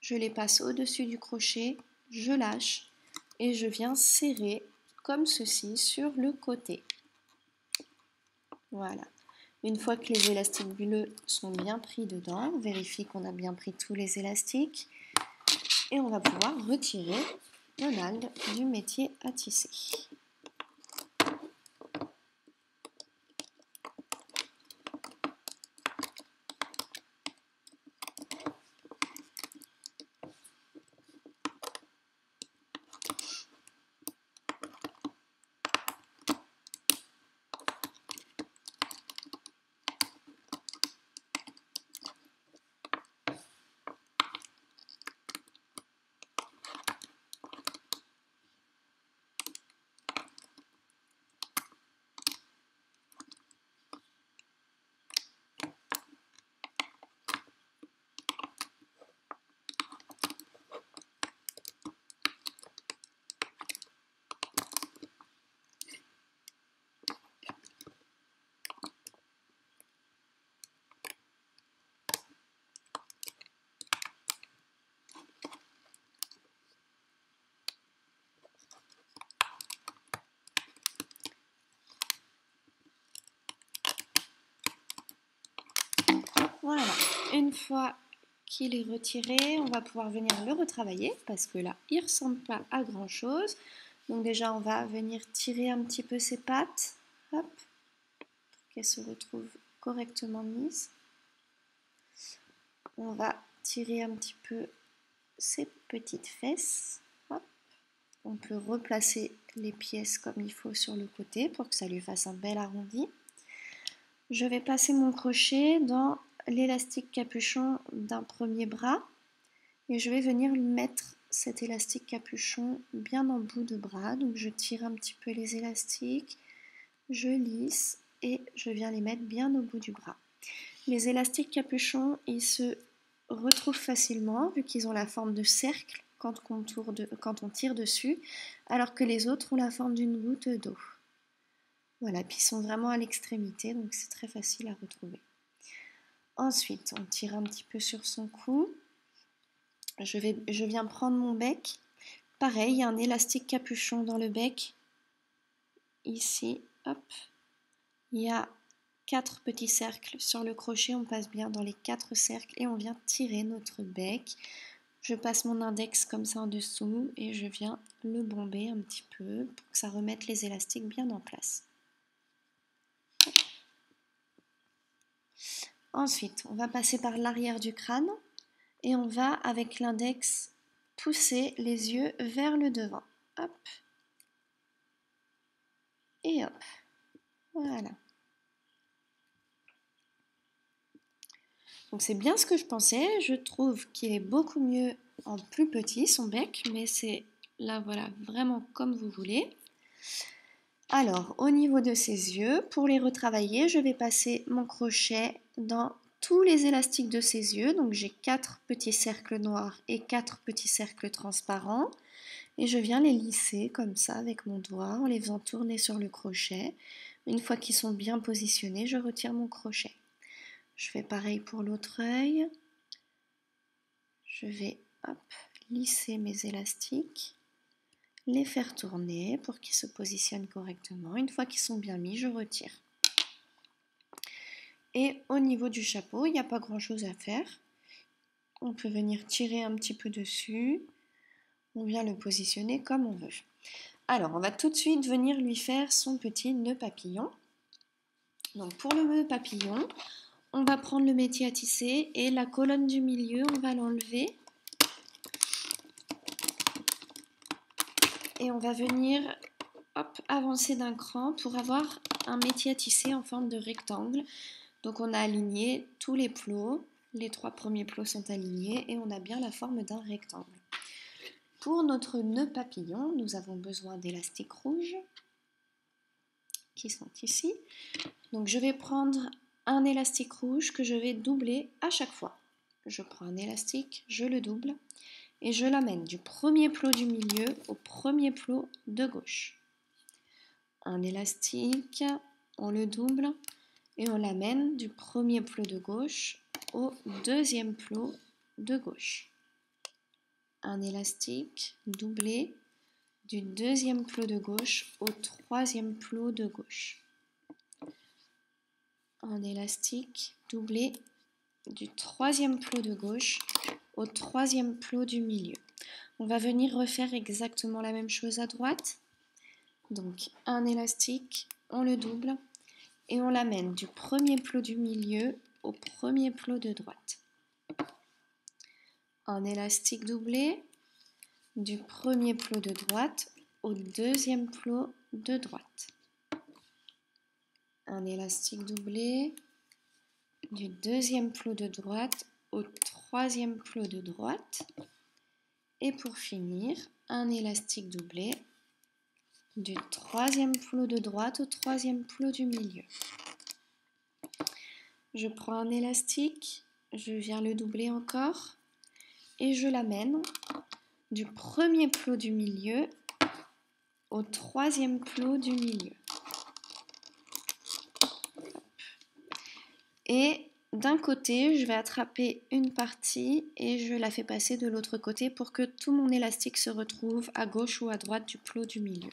je les passe au-dessus du crochet, je lâche et je viens serrer comme ceci sur le côté. Voilà. Une fois que les élastiques bleus sont bien pris dedans, on vérifie qu'on a bien pris tous les élastiques et on va pouvoir retirer Donald du métier à tisser. une fois qu'il est retiré, on va pouvoir venir le retravailler parce que là, il ne ressemble pas à grand chose. Donc déjà, on va venir tirer un petit peu ses pattes, hop, pour qu'elles se retrouvent correctement mises. On va tirer un petit peu ses petites fesses. Hop. On peut replacer les pièces comme il faut sur le côté pour que ça lui fasse un bel arrondi. Je vais passer mon crochet dans l'élastique capuchon d'un premier bras et je vais venir mettre cet élastique capuchon bien en bout de bras. Donc je tire un petit peu les élastiques, je lisse et je viens les mettre bien au bout du bras. Les élastiques capuchons, ils se retrouvent facilement vu qu'ils ont la forme de cercle quand on tire dessus, alors que les autres ont la forme d'une goutte d'eau. Voilà, puis ils sont vraiment à l'extrémité, donc c'est très facile à retrouver. Ensuite, on tire un petit peu sur son cou. Je viens prendre mon bec. Pareil, il y a un élastique capuchon dans le bec. Ici, hop. Il y a 4 petits cercles sur le crochet. On passe bien dans les 4 cercles et on vient tirer notre bec. Je passe mon index comme ça en dessous et je viens le bomber un petit peu pour que ça remette les élastiques bien en place. Ensuite, on va passer par l'arrière du crâne et on va, avec l'index, pousser les yeux vers le devant. Hop. Et hop. Voilà. Donc c'est bien ce que je pensais. Je trouve qu'il est beaucoup mieux en plus petit, son bec, mais c'est là, voilà, vraiment comme vous voulez. Alors, au niveau de ses yeux, pour les retravailler, je vais passer mon crochet dans tous les élastiques de ses yeux. Donc j'ai 4 petits cercles noirs et 4 petits cercles transparents. Et je viens les lisser comme ça avec mon doigt en les faisant tourner sur le crochet. Une fois qu'ils sont bien positionnés, je retire mon crochet. Je fais pareil pour l'autre œil. Je vais lisser mes élastiques, les faire tourner pour qu'ils se positionnent correctement. Une fois qu'ils sont bien mis, je retire. Et au niveau du chapeau, il n'y a pas grand chose à faire. On peut venir tirer un petit peu dessus. On vient le positionner comme on veut. Alors, on va tout de suite venir lui faire son petit nœud papillon. Donc pour le nœud papillon, on va prendre le métier à tisser et la colonne du milieu, on va l'enlever. Et on va venir avancer d'un cran pour avoir un métier à tisser en forme de rectangle. Donc on a aligné tous les plots, les 3 premiers plots sont alignés et on a bien la forme d'un rectangle. Pour notre nœud papillon, nous avons besoin d'élastiques rouges qui sont ici. Donc je vais prendre un élastique rouge que je vais doubler à chaque fois. Je prends un élastique, je le double et je l'amène du premier plot du milieu au premier plot de gauche. Un élastique, on le double et on l'amène du premier plot de gauche au deuxième plot de gauche. Un élastique doublé du deuxième plot de gauche au troisième plot de gauche. Un élastique doublé du troisième plot de gauche au troisième plot du milieu. On va venir refaire exactement la même chose à droite. Donc un élastique, on le double et on l'amène du premier plot du milieu au premier plot de droite. Un élastique doublé du premier plot de droite au deuxième plot de droite. Un élastique doublé du deuxième plot de droite au troisième plot de droite. Et pour finir, un élastique doublé du troisième plot de droite au troisième plot du milieu. Je prends un élastique, je viens le doubler encore et je l'amène du premier plot du milieu au troisième plot du milieu. Et d'un côté, je vais attraper une partie et je la fais passer de l'autre côté pour que tout mon élastique se retrouve à gauche ou à droite du plot du milieu.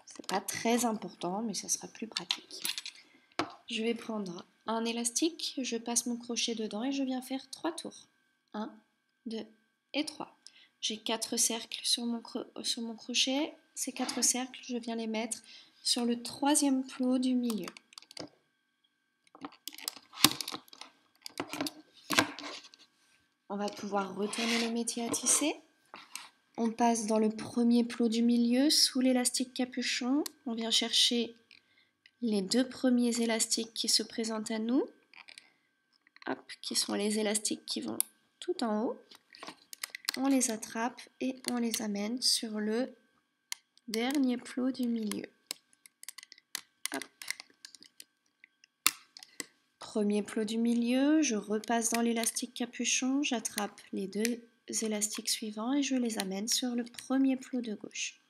C'est pas très important, mais ça sera plus pratique. Je vais prendre un élastique, je passe mon crochet dedans et je viens faire 3 tours. 1, 2 et 3. J'ai 4 cercles sur mon crochet. Ces 4 cercles, je viens les mettre sur le 3e plot du milieu. On va pouvoir retourner le métier à tisser. On passe dans le 1er plot du milieu sous l'élastique capuchon. On vient chercher les 2 premiers élastiques qui se présentent à nous, qui sont les élastiques qui vont tout en haut. On les attrape et on les amène sur le dernier plot du milieu. Hop. Premier plot du milieu, je repasse dans l'élastique capuchon, j'attrape les 2 élastiques suivants et je les amène sur le 1er plot de gauche.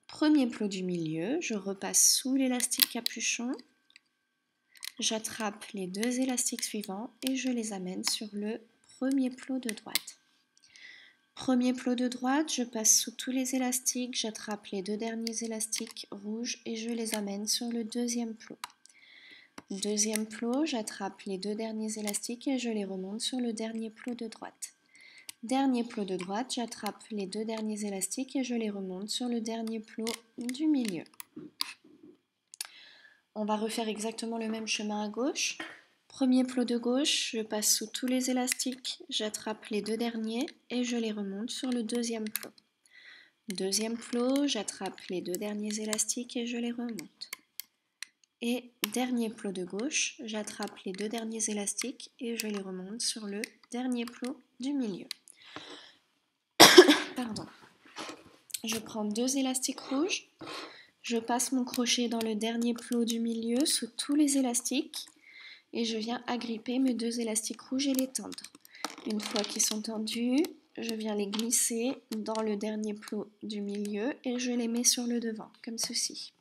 Premier plot du milieu, je repasse sous l'élastique capuchon, j'attrape les 2 élastiques suivants et je les amène sur le 1er plot de droite. Premier plot de droite, je passe sous tous les élastiques, j'attrape les 2 derniers élastiques rouges et je les amène sur le 2e plot. Deuxième plot, j'attrape les 2 derniers élastiques et je les remonte sur le dernier plot de droite. Dernier plot de droite, j'attrape les 2 derniers élastiques et je les remonte sur le dernier plot du milieu. On va refaire exactement le même chemin à gauche. Premier plot de gauche, je passe sous tous les élastiques, j'attrape les 2 derniers et je les remonte sur le 2e plot. Deuxième plot, j'attrape les 2 derniers élastiques et je les remonte. Et dernier plot de gauche, j'attrape les 2 derniers élastiques et je les remonte sur le dernier plot du milieu. Pardon. Je prends 2 élastiques rouges, je passe mon crochet dans le dernier plot du milieu sous tous les élastiques et je viens agripper mes 2 élastiques rouges et les tendre. Une fois qu'ils sont tendus, je viens les glisser dans le dernier plot du milieu et je les mets sur le devant, comme ceci.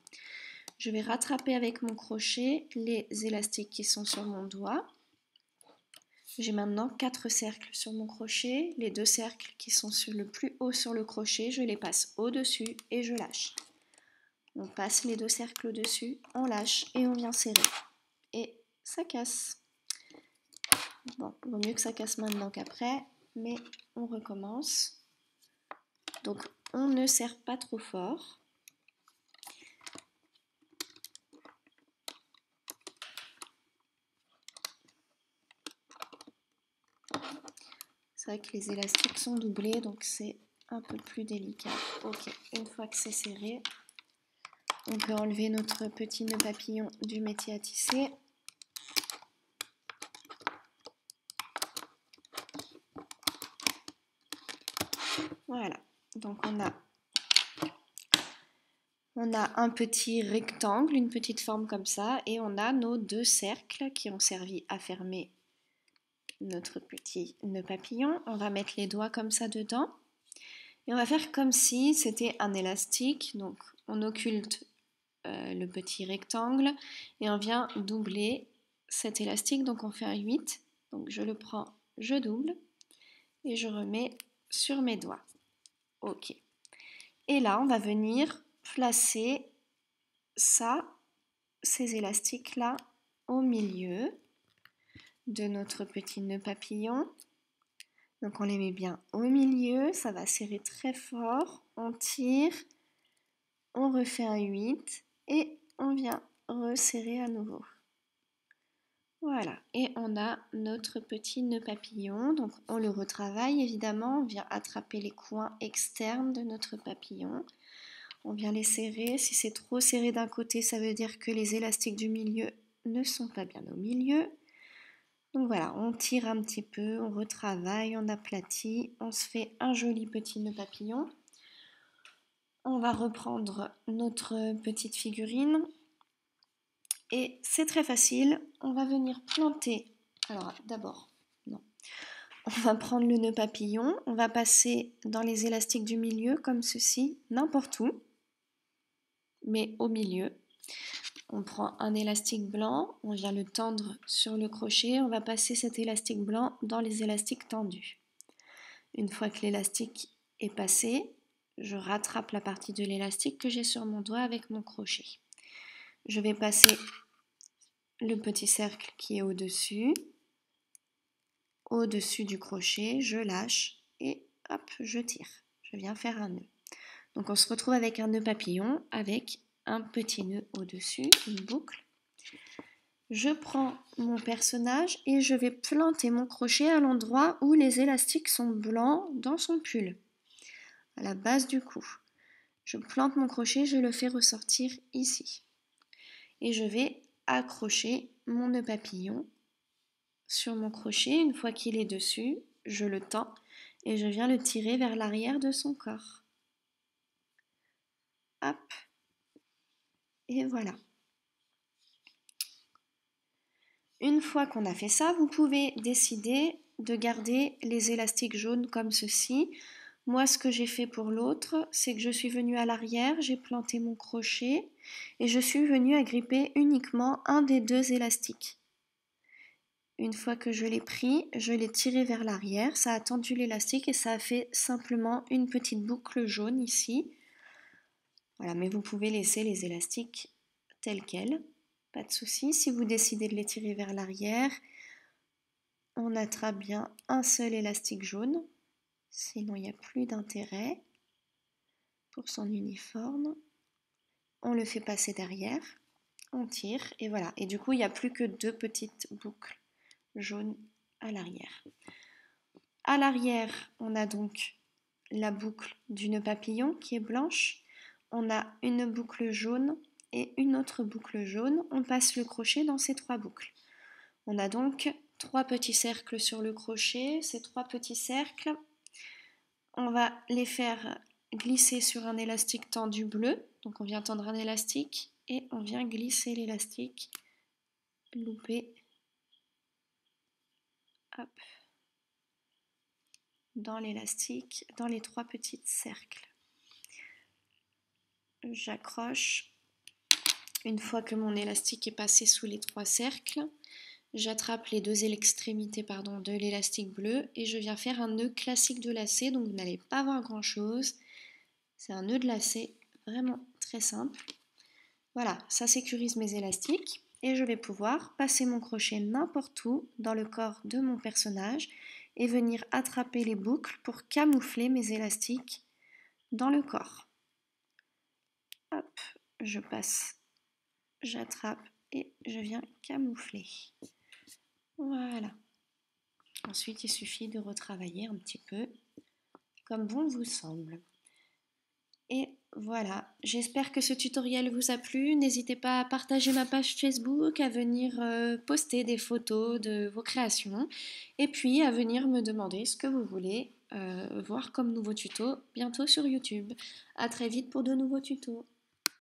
Je vais rattraper avec mon crochet les élastiques qui sont sur mon doigt. J'ai maintenant 4 cercles sur mon crochet. Les 2 cercles qui sont sur le plus haut sur le crochet, je les passe au-dessus et je lâche. On passe les 2 cercles au-dessus, on lâche et on vient serrer. Et ça casse. Bon, il vaut mieux que ça casse maintenant qu'après, mais on recommence. Donc, on ne serre pas trop fort. C'est vrai que les élastiques sont doublés, donc c'est un peu plus délicat. Ok, une fois que c'est serré, on peut enlever notre petit nœud papillon du métier à tisser. Voilà, donc on a un petit rectangle, une petite forme comme ça, et on a nos 2 cercles qui ont servi à fermer notre petit nœud papillon. On va mettre les doigts comme ça dedans, et on va faire comme si c'était un élastique. Donc on occulte le petit rectangle, et on vient doubler cet élastique, donc on fait un 8. Donc je le prends, je double, et je remets sur mes doigts. Ok. Et là, on va venir placer ces élastiques-là au milieu de notre petit nœud papillon. Donc on les met bien au milieu, ça va serrer très fort, on tire, on refait un 8 et on vient resserrer à nouveau. Voilà, et on a notre petit nœud papillon, donc on le retravaille évidemment, on vient attraper les coins externes de notre papillon. On vient les serrer. Si c'est trop serré d'un côté, ça veut dire que les élastiques du milieu ne sont pas bien au milieu. Donc voilà, on tire un petit peu, on retravaille, on aplatit, on se fait un joli petit nœud papillon. On va reprendre notre petite figurine. Et c'est très facile, on va venir planter. Alors d'abord, non. On va prendre le nœud papillon, on va passer dans les élastiques du milieu comme ceci, n'importe où, mais au milieu. On prend un élastique blanc, on vient le tendre sur le crochet, on va passer cet élastique blanc dans les élastiques tendus. Une fois que l'élastique est passé, je rattrape la partie de l'élastique que j'ai sur mon doigt avec mon crochet. Je vais passer le petit cercle qui est au-dessus du crochet, je lâche et hop, je tire. Je viens faire un nœud. Donc on se retrouve avec un nœud papillon avec un petit nœud au-dessus, une boucle. Je prends mon personnage et je vais planter mon crochet à l'endroit où les élastiques sont blancs dans son pull, à la base du cou. Je plante mon crochet, je le fais ressortir ici. Et je vais accrocher mon nœud papillon sur mon crochet. Une fois qu'il est dessus, je le tends et je viens le tirer vers l'arrière de son corps. Hop. Et voilà. Une fois qu'on a fait ça, vous pouvez décider de garder les élastiques jaunes comme ceci. Moi, ce que j'ai fait pour l'autre, c'est que je suis venue à l'arrière, j'ai planté mon crochet et je suis venue agripper uniquement un des deux élastiques. Une fois que je l'ai pris, je l'ai tiré vers l'arrière, ça a tendu l'élastique et ça a fait simplement une petite boucle jaune ici. Voilà, mais vous pouvez laisser les élastiques tels quels, pas de souci. Si vous décidez de les tirer vers l'arrière, on attrape bien un seul élastique jaune, sinon il n'y a plus d'intérêt pour son uniforme. On le fait passer derrière, on tire et voilà. Et du coup, il n'y a plus que deux petites boucles jaunes à l'arrière. À l'arrière, on a donc la boucle du nœud papillon qui est blanche. On a une boucle jaune et une autre boucle jaune. On passe le crochet dans ces trois boucles. On a donc trois petits cercles sur le crochet. Ces trois petits cercles, on va les faire glisser sur un élastique tendu bleu. Donc on vient tendre un élastique et on vient glisser l'élastique, louper, hop, dans l'élastique, dans les trois petits cercles. J'accroche. Une fois que mon élastique est passé sous les trois cercles, j'attrape les deux extrémités de l'élastique bleu et je viens faire un nœud classique de lacet, donc vous n'allez pas voir grand chose. C'est un nœud de lacet vraiment très simple. Voilà, ça sécurise mes élastiques et je vais pouvoir passer mon crochet n'importe où dans le corps de mon personnage et venir attraper les boucles pour camoufler mes élastiques dans le corps. Hop, je passe, j'attrape et je viens camoufler. Voilà. Ensuite, il suffit de retravailler un petit peu comme bon vous semble. Et voilà, j'espère que ce tutoriel vous a plu. N'hésitez pas à partager ma page Facebook, à venir poster des photos de vos créations et puis à venir me demander ce que vous voulez voir comme nouveau tuto bientôt sur YouTube. À très vite pour de nouveaux tutos.